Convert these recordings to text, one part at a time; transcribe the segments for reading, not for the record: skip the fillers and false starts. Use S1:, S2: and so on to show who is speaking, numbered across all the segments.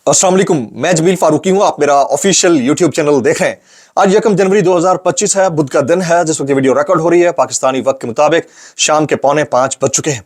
S1: अस्सलाम वालेकुम, मैं जमील फारूकी हूं। आप मेरा ऑफिशियल यूट्यूब चैनल देख रहे हैं। आज 1 जनवरी 2025 है, बुध का दिन है। जिस वक्त ये वीडियो रिकॉर्ड हो रही है पाकिस्तानी वक्त के मुताबिक शाम के 4:45 बज चुके हैं।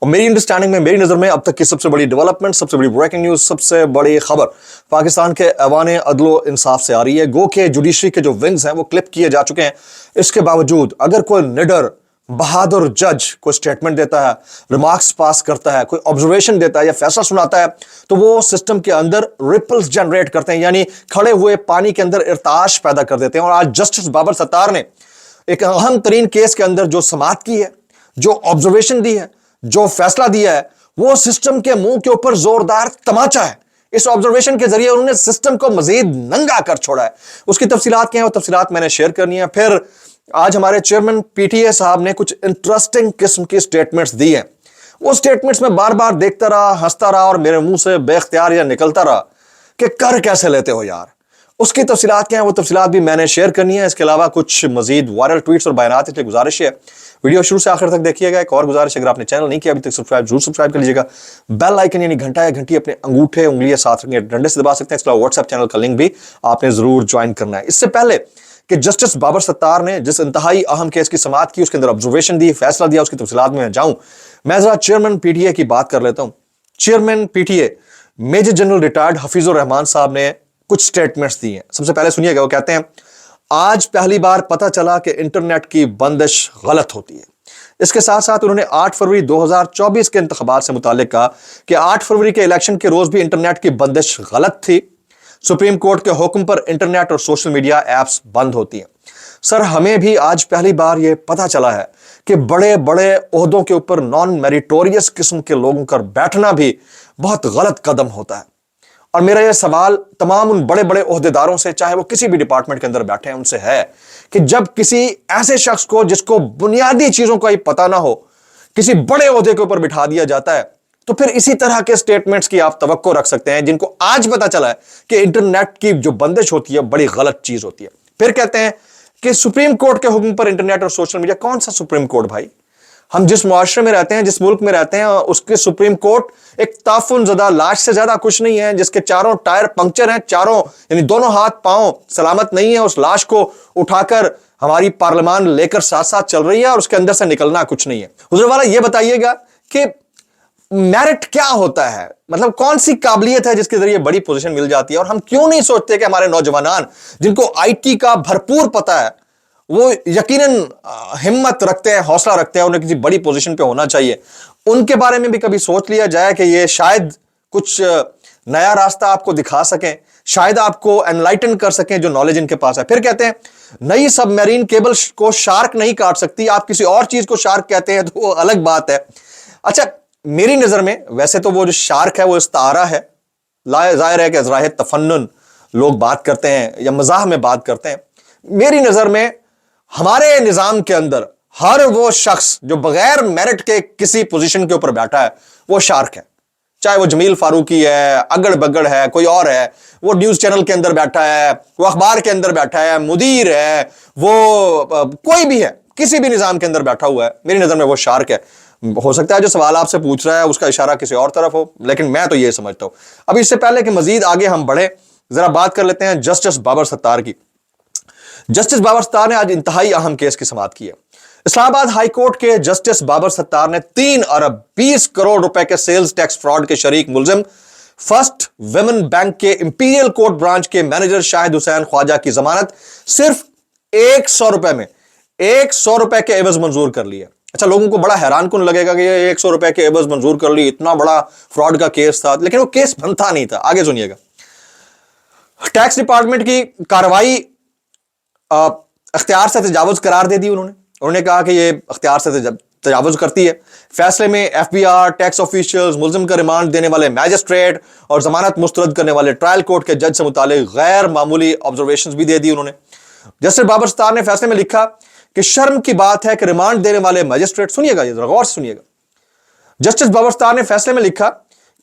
S1: और मेरी अंडरस्टैंडिंग में, मेरी नजर में अब तक की सबसे बड़ी डेवलपमेंट, सबसे बड़ी ब्रेकिंग न्यूज, सबसे बड़ी खबर पाकिस्तान के ऐवान अदलो इंसाफ से आ रही है। गो के जुडिशरी के जो विंग्स हैं वो क्लिप किए जा चुके हैं। इसके बावजूद अगर कोई निडर बहादुर जज कोई स्टेटमेंट देता है, रिमार्क्स पास करता है, कोई ऑब्जर्वेशन देता है या फैसला सुनाता है, तो वो सिस्टम के अंदर रिपल्स जनरेट करते हैं, यानी खड़े हुए पानी के अंदर इर्ताश पैदा कर देते हैं। और आज जस्टिस बाबर सत्तार ने एक अहम तरीन केस के अंदर जो समाअत की है, जो ऑब्जर्वेशन दी है, जो फैसला दिया है, वो सिस्टम के मुंह के ऊपर जोरदार तमाचा है। इस ऑब्जर्वेशन के जरिए उन्होंने सिस्टम को मजीद नंगा कर छोड़ा है। उसकी तफसीलात क्या है, वो तफसीलात मैंने शेयर करनी है। फिर आज हमारे चेयरमैन पीटीए साहब ने कुछ इंटरेस्टिंग किस्म की स्टेटमेंट्स दी हैं। वो स्टेटमेंट्स में बार बार देखता रहा, हंसता रहा और मेरे मुंह से बेख्तियार या निकलता रहा कि कर कैसे लेते हो यार। उसकी तफसीलात क्या है, वो तफसीलात भी मैंने शेयर करनी है। इसके अलावा कुछ मजीद वायरल ट्वीट्स और बयानात, इसलिए गुजारिश है वीडियो शुरू से आखिर तक देखिएगा। एक और गुजारिश, अगर आपने चैनल नहीं किया अभी तक सब्सक्राइब जरूर सब्सक्राइब कर लीजिएगा। बेल आइकन यानी घंटा या घंटी अपने अंगूठे उंगलियां साथ रखिए, डंडे से दबा सकते हैं। इसके अलावा व्हाट्सएप चैनल का लिंक भी आपने जरूर ज्वाइन करना है। इससे पहले कि जस्टिस बाबर सत्तार ने जिस इंतहाई अहम केस की समाअत की, उसके अंदर ऑब्जर्वेशन दी, फैसला दिया, उसकी तफसीलात में जाऊं, मैं जरा चेयरमैन पीटीए की बात कर लेता हूं। Chairman PTA major general retired Hafeezur Rehman साहब ने कुछ स्टेटमेंट्स दी हैं। सबसे पहले सुनिएगा, वो कहते हैं, आज पहली बार पता चला कि इंटरनेट की बंदिश गलत होती है। इसके साथ साथ उन्होंने 8 फरवरी 2024 के इंतखाबात से मुतालिक कहा कि 8 फरवरी के इलेक्शन के रोज भी इंटरनेट की बंदिश गलत थी। सुप्रीम कोर्ट के हुक्म पर इंटरनेट और सोशल मीडिया एप्स बंद होती हैं। सर, हमें भी आज पहली बार यह पता चला है कि बड़े बड़े ओहदों के ऊपर नॉन मेरिटोरियस किस्म के लोगों का बैठना भी बहुत गलत कदम होता है। और मेरा यह सवाल तमाम उन बड़े बड़े ओहदेदारों से, चाहे वो किसी भी डिपार्टमेंट के अंदर बैठे हैं, उनसे है कि जब किसी ऐसे शख्स को जिसको बुनियादी चीजों का ही पता ना हो, किसी बड़े ओहदे के ऊपर बिठा दिया जाता है, तो फिर इसी तरह के स्टेटमेंट्स की आप तवक्को रख सकते हैं, जिनको आज पता चला है कि इंटरनेट की जो बंदिश होती है बड़ी गलत चीज होती है। फिर कहते हैं कि सुप्रीम कोर्ट के हुक्म पर इंटरनेट और सोशल मीडिया। कौन सा सुप्रीम कोर्ट भाई? हम जिस मुआशरे में रहते हैं, जिस मुल्क में रहते हैं, उसके सुप्रीम कोर्ट एक ताफुनज़दा लाश से ज्यादा कुछ नहीं है, जिसके चारों टायर पंक्चर हैं, चारों यानी दोनों हाथ पांव सलामत नहीं है। उस लाश को उठाकर हमारी पार्लियामान लेकर साथ साथ चल रही है और उसके अंदर से निकलना कुछ नहीं है। हुजूर वाला ये बताइएगा कि मेरिट क्या होता है, मतलब कौन सी काबिलियत है जिसके जरिए बड़ी पोजीशन मिल जाती है। और हम क्यों नहीं सोचते कि हमारे नौजवान जिनको आईटी का भरपूर पता है, वो यकीनन हिम्मत रखते हैं, हौसला रखते हैं, उन्हें किसी बड़ी पोजीशन पे होना चाहिए, उनके बारे में भी कभी सोच लिया जाए कि ये शायद कुछ नया रास्ता आपको दिखा सकें, शायद आपको एनलाइटन कर सकें जो नॉलेज इनके पास है। फिर कहते हैं नई सबमरीन केबल को शार्क नहीं काट सकती, आप किसी और चीज को शार्क कहते हैं तो वो अलग बात है। अच्छा, मेरी नजर में वैसे तो वो जो शार्क है वो इस्तारा है, जाहिर है कि ज़ाहिर तफन्नुन लोग बात करते हैं या मजाह में बात करते हैं। मेरी नजर में हमारे निजाम के अंदर हर वो शख्स जो बगैर मेरिट के किसी पोजीशन के ऊपर बैठा है वो शार्क है। चाहे वो जमील फारूकी है, अगड़ बगड़ है, कोई और है, वो न्यूज चैनल के अंदर बैठा है, वो अखबार के अंदर बैठा है, मुदीर है, वो कोई भी है, किसी भी निजाम के अंदर बैठा हुआ है, मेरी नजर में वो शार्क है। हो सकता है जो सवाल आपसे पूछ रहा है उसका इशारा किसी और तरफ हो, लेकिन मैं तो ये समझता हूं। अब इससे पहले कि मजीद आगे हम बढ़े, जरा बात कर लेते हैं जस्टिस बाबर सत्तार की। जस्टिस बाबर सत्तार ने आज इंतहाई अहम केस की समाअत की है। इस्लामाबाद हाई कोर्ट के जस्टिस बाबर सत्तार ने 3 अरब 20 करोड़ रुपए के सेल्स टैक्स फ्रॉड के शरीक मुलजिम फर्स्ट विमेन बैंक के इंपीरियल कोर्ट ब्रांच के मैनेजर शाहिद हुसैन ख्वाजा की जमानत सिर्फ 100 रुपए में 100 रुपए के एवज मंजूर कर ली है। अच्छा, लोगों को बड़ा हैरान कुन लगेगा कि ये 100 रुपए के एवज मंजूर कर ली, इतना बड़ा फ्रॉड का केस था, लेकिन वो केस बनता नहीं था। आगे सुनिएगा, टैक्स डिपार्टमेंट की कार्रवाई अख्तियार से तजावुज करार दे दी। उन्होंने कहा कि ये अख्तियार से तजावुज करती है। फैसले में एफबीआर, टैक्स ऑफिशियल्स, मुलजिम का रिमांड देने वाले मैजिस्ट्रेट और जमानत मुस्तरद करने वाले ट्रायल कोर्ट के जज से मुतालिक गैर मामूली ऑब्जर्वेशंस भी दे दी उन्होंने। जस्टिस बाबर सत्तार ने फैसले में लिखा कि शर्म की बात है कि रिमांड देने वाले मैजिस्ट्रेट, सुनिएगा ये गौर से सुनिएगा, जस्टिस बाबर सत्तार ने फैसले में लिखा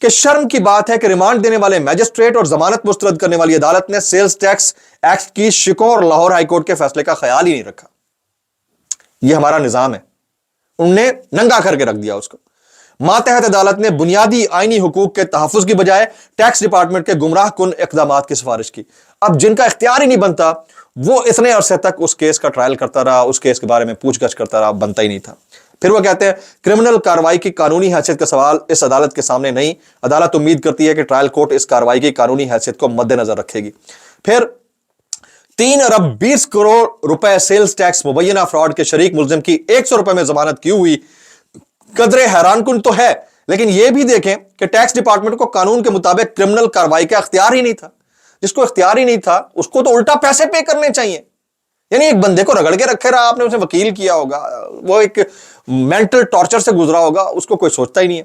S1: कि शर्म की बात है कि रिमांड देने वाले मैजिस्ट्रेट और जमानत मुस्तरद करने वाली अदालत ने सेल्स टैक्स एक्ट की शिकों और लाहौर हाईकोर्ट के फैसले का ख्याल ही नहीं रखा। यह हमारा निजाम है, उनने नंगा करके रख दिया उसको। ماتحت عدالت نے بنیادی آئینی حقوق کے تحفظ کی بجائے ٹیکس ڈپارٹمنٹ کے گمراہ کن اقدامات کی سفارش کی. اب جن کا اختیار ہی نہیں بنتا وہ اتنے عرصے تک اس کیس کا ٹرائل کرتا رہا, اس کیس کے بارے میں پوچھ گچھ کرتا رہا, بنتا ہی نہیں تھا. پھر وہ کہتے ہیں کرمنل کارروائی کی قانونی حیثیت کا سوال اس عدالت کے سامنے نہیں. عدالت امید کرتی ہے کہ ٹرائل کورٹ اس کارروائی کی قانونی حیثیت کو مد نظر رکھے گی. پھر 3 ارب 20 کروڑ روپے سیلز ٹیکس مبینہ فراڈ کے شریک ملزم کی 100 روپے میں ضمانت کی ہوئی قدرے حیران کن تو ہے, لیکن یہ بھی دیکھیں کہ ٹیکس ڈپارٹمنٹ کو قانون کے مطابق کرمنل کارروائی کا اختیار ہی نہیں تھا. جس کو اختیار ہی نہیں تھا اس کو تو الٹا پیسے پے کرنے چاہیے. یعنی ایک بندے کو رگڑ کے رکھے رہا, آپ نے اسے وکیل کیا ہوگا, وہ ایک مینٹل ٹارچر سے گزرا ہوگا, اس کو کوئی سوچتا ہی نہیں ہے.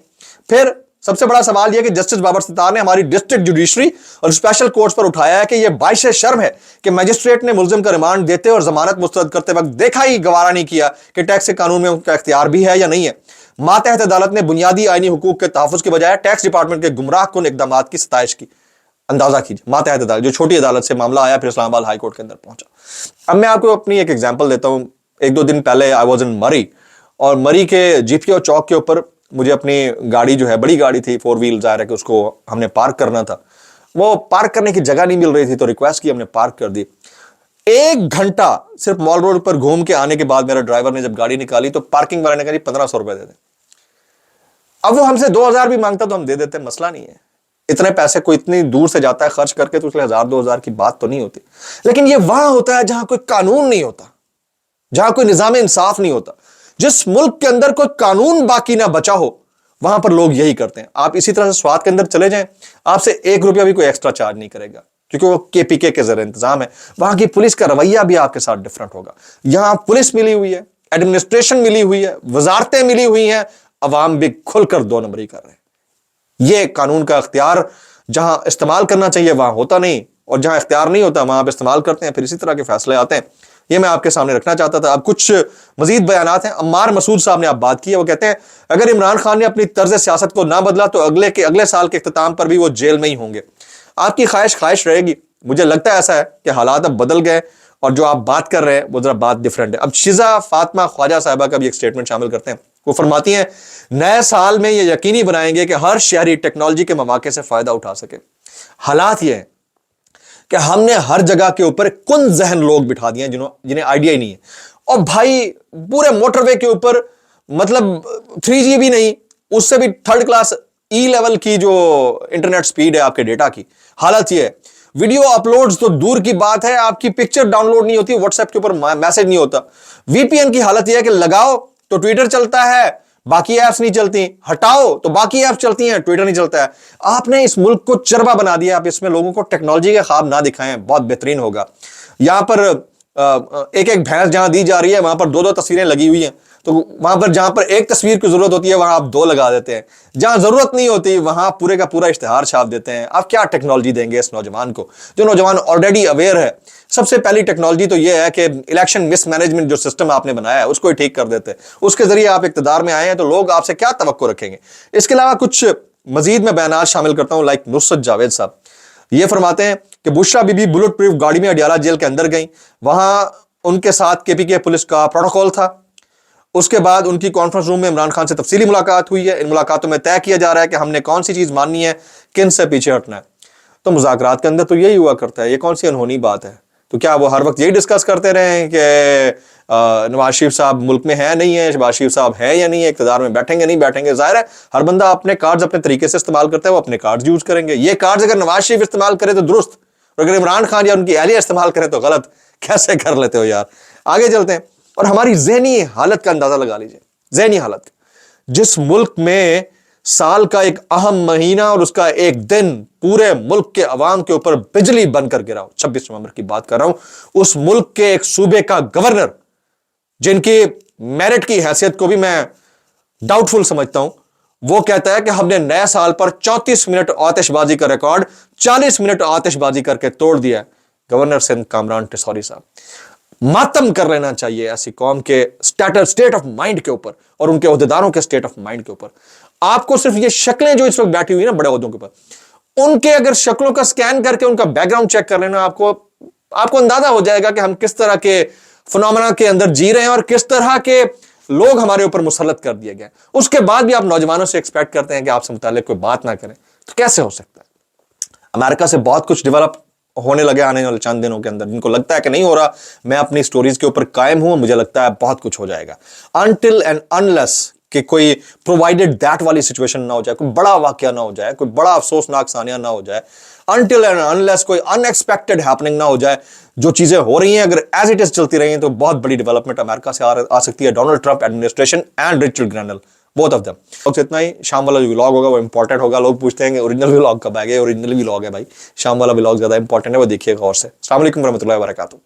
S1: پھر سب سے بڑا سوال یہ کہ جسٹس بابر ستار نے ہماری ڈسٹرکٹ جوڈیشری اور اسپیشل کورٹس پر اٹھایا ہے کہ یہ باعث شرم ہے کہ میجسٹریٹ نے ملزم کا ریمانڈ دیتے اور ضمانت مسترد کرتے وقت دیکھا ہی گوارا نہیں کیا کہ ٹیکس کے قانون میں ان کا اختیار بھی ہے یا نہیں ہے. ماتحت عدالت نے بنیادی آئینی حقوق کے تحفظ کے بجائے ٹیکس ڈپارٹمنٹ کے گمراہ کن اقدامات کی ستائش کی. اندازہ کیجیے, ماتحت عدالت جو چھوٹی عدالت سے معاملہ آیا پھر اسلام آباد ہائی کورٹ کے اندر پہنچا. اب میں آپ کو اپنی ایک ایگزامپل دیتا ہوں. 1-2 دن پہلے آئی واز ان مری, اور مری کے جی پی او چوک کے اوپر مجھے اپنی گاڑی جو ہے, بڑی گاڑی تھی 4 ویل, ظاہر ہے کہ اس کو ہم نے پارک کرنا تھا. وہ پارک کرنے کی جگہ نہیں مل رہی تھی تو ریکویسٹ کی, ہم نے پارک کر دی. 1 گھنٹہ صرف مال روڈ پر گھوم کے آنے کے بعد میرا ڈرائیور نے جب گاڑی نکالی تو پارکنگ والے نے کہا جی 1500 روپے دے دیں. اب وہ ہم سے 2000 بھی مانگتا تو ہم دے دیتے, مسئلہ نہیں ہے. اتنے پیسے کوئی اتنی دور سے جاتا ہے خرچ کر کے تو اس لیے 1000-2000 کی بات تو نہیں ہوتی. لیکن یہ وہاں ہوتا ہے جہاں کوئی قانون نہیں ہوتا, جہاں کوئی نظام انصاف نہیں ہوتا. جس ملک کے اندر کوئی قانون باقی نہ بچا ہو وہاں پر لوگ یہی کرتے ہیں. آپ اسی طرح سے سوات کے اندر چلے جائیں, آپ سے 1 روپیہ بھی کوئی ایکسٹرا چارج نہیں کرے گا کیونکہ وہ کے پی کے زیر انتظام ہے. وہاں کی پولیس کا رویہ بھی آپ کے ساتھ ڈفرنٹ ہوگا. یہاں پولیس ملی ہوئی ہے, ایڈمنسٹریشن ملی ہوئی ہے, وزارتیں ملی ہوئی ہیں, عوام بھی کھل کر 2 نمبری کر رہے ہیں. یہ قانون کا اختیار جہاں استعمال کرنا چاہیے وہاں ہوتا نہیں, اور جہاں اختیار نہیں ہوتا وہاں آپ استعمال کرتے ہیں, پھر اسی طرح کے فیصلے آتے ہیں. یہ میں آپ کے سامنے رکھنا چاہتا تھا. اب کچھ مزید بیانات ہیں. عمار مسعود صاحب نے آپ بات کی ہے, وہ کہتے ہیں اگر عمران خان نے اپنی طرز سیاست کو نہ بدلا تو اگلے سال کے اختتام پر بھی وہ جیل میں ہی ہوں گے. آپ کی خواہش رہے گی. مجھے لگتا ہے ایسا ہے کہ حالات اب بدل گئے اور جو آپ بات کر رہے ہیں وہ ذرا بات ڈفرینٹ ہے. اب شیزا فاطمہ خواجہ صاحبہ کا بھی ایک سٹیٹمنٹ شامل کرتے ہیں. وہ فرماتی ہیں نئے سال میں یہ یقینی بنائیں گے کہ ہر شہری ٹیکنالوجی کے مواقع سے فائدہ اٹھا سکے. حالات یہ ہیں کہ ہم نے ہر جگہ کے اوپر کن ذہن لوگ بٹھا دیے ہیں جنہیں آئیڈیا ہی نہیں ہے. اور بھائی پورے موٹر وے کے اوپر مطلب 3G بھی نہیں, اس سے بھی 3rd کلاس ای لیول کی جو انٹرنیٹ سپیڈ ہے آپ کے ڈیٹا کی. حالت یہ ہے ویڈیو اپلوڈز تو دور کی بات ہے, آپ کی پکچر ڈاؤن لوڈ نہیں ہوتی, واٹس ایپ کے اوپر میسج نہیں ہوتا. وی پی این کی حالت یہ ہے کہ لگاؤ تو ٹویٹر چلتا ہے, باقی ایپس نہیں چلتی, ہٹاؤ تو باقی ایپس چلتی ہیں, ٹویٹر نہیں چلتا ہے. آپ نے اس ملک کو چربا بنا دیا. آپ اس میں لوگوں کو ٹیکنالوجی کے خواب نہ دکھائیں, بہت بہترین ہوگا. یہاں پر ایک بھینس جہاں دی جا رہی ہے وہاں پر 2 تصویریں لگی ہوئی ہیں, تو وہاں پر جہاں پر ایک تصویر کی ضرورت ہوتی ہے وہاں آپ 2 لگا دیتے ہیں, جہاں ضرورت نہیں ہوتی وہاں پورے کا پورا اشتہار چھاپ دیتے ہیں. آپ کیا ٹیکنالوجی دیں گے اس نوجوان کو, جو نوجوان آلریڈی اویئر ہے؟ سب سے پہلی ٹیکنالوجی تو یہ ہے کہ الیکشن مس مینجمنٹ جو سسٹم آپ نے بنایا ہے اس کو ہی ٹھیک کر دیتے. اس کے ذریعے آپ اقتدار میں آئے ہیں تو لوگ آپ سے کیا توقع رکھیں گے. اس کے علاوہ کچھ مزید میں بیانات شامل کرتا ہوں. لائک نصرت جاوید صاحب یہ فرماتے ہیں کہ بشرا بی بی بلٹ پروف گاڑی میں اڈیالہ جیل کے اندر گئیں, وہاں ان کے ساتھ کے پی کے پولیس کا پروٹوکول تھا. اس کے بعد ان کی کانفرنس روم میں عمران خان سے تفصیلی ملاقات ہوئی ہے. ان ملاقاتوں میں طے کیا جا رہا ہے کہ ہم نے کون سی چیز ماننی ہے, کن سے پیچھے ہٹنا ہے. تو مذاکرات کے اندر تو یہی ہوا کرتا ہے, یہ کون سی انہونی بات ہے. تو کیا وہ ہر وقت یہی ڈسکس کرتے رہیں کہ نواز شریف صاحب ملک میں ہے نہیں ہے, شہباز شریف صاحب ہے یا نہیں ہے, اقتدار میں بیٹھیں گے نہیں بیٹھیں گے. ظاہر ہے ہر بندہ اپنے کارڈز اپنے طریقے سے استعمال کرتا ہے, وہ اپنے کارڈز یوز کریں گے. یہ کارڈز اگر نواز شریف استعمال کرے تو درست, اور اگر عمران خان یا ان کی اہلیہ استعمال کرے تو غلط. کیسے کر لیتے ہو یار. آگے چلتے ہیں اور ہماری ذہنی حالت کا اندازہ لگا لیجئے. ذہنی حالت, جس ملک میں سال کا ایک اہم مہینہ اور اس کا ایک دن پورے ملک کے عوام کے اوپر بجلی بن کر گرا ہو, 26 نومبر کی بات کر رہا ہوں, اس ملک کے ایک صوبے کا گورنر جن کی میرٹ کی حیثیت کو بھی میں ڈاؤٹ فل سمجھتا ہوں, وہ کہتا ہے کہ ہم نے نئے سال پر 34 منٹ آتش بازی کا ریکارڈ 40 منٹ آتش بازی کر کے توڑ دیا ہے. گورنر سندھ کامران ٹیسوری صاحب, ماتم کر لینا چاہیے ایسی قوم کے سٹیٹ آف مائنڈ کے اوپر اور ان کے عہدیداروں کے سٹیٹ آف مائنڈ کے اوپر. آپ کو صرف یہ شکلیں جو اس وقت بیٹھی ہوئی نا بڑے عہدوں کے اوپر, ان کے اگر شکلوں کا سکین کر کے ان کا بیک گراؤنڈ چیک کر لینا, آپ کو اندازہ ہو جائے گا کہ ہم کس طرح کے فنومنا کے اندر جی رہے ہیں اور کس طرح کے लोग हमारे ऊपर मुसल्लत कर दिए गए, उसके बाद भी आप नौजवानों से एक्सपेक्ट करते हैं कि आपसे मुताल्लिक कोई बात ना करें, तो कैसे हो सकता है? अमेरिका से बहुत कुछ डेवलप होने लगे आने वाले चंद दिनों के अंदर। जिनको लगता है कि नहीं हो रहा, मैं अपनी स्टोरीज के ऊपर कायम हूं, मुझे लगता है बहुत कुछ हो जाएगा। अनटिल एंड अनलेस कि कोई प्रोवाइडेड दैट वाली सिचुएशन ना हो जाए, कोई बड़ा वाकया ना हो जाए, कोई बड़ा अफसोसनाक सानिया ना हो जाए, अनटिल एंड अनलेस कोई अनएक्सपेक्टेड हैपनिंग ना हो जाए, जो चीजें हो रही हैं अगर एज इट इज चलती रही हैं तो बहुत बड़ी डेवलपमेंट अमेरिका से आ सकती है। Donald Trump administration and Richard Grenell, both of them. तो इतना ही। शाम वाला जो व्लॉग होगा वो इंपॉर्टेंट होगा। लोग पूछते हैं कि ओरिजिनल व्लॉग कब आएगा? ओरिजिनल व्लॉग है भाई, शाम वाला व्लॉग ज्यादा इंपॉर्टेंट है, वो देखिएगा। और से अस्सलाम वालेकुम रहमतुल्लाहि व बरकातहू।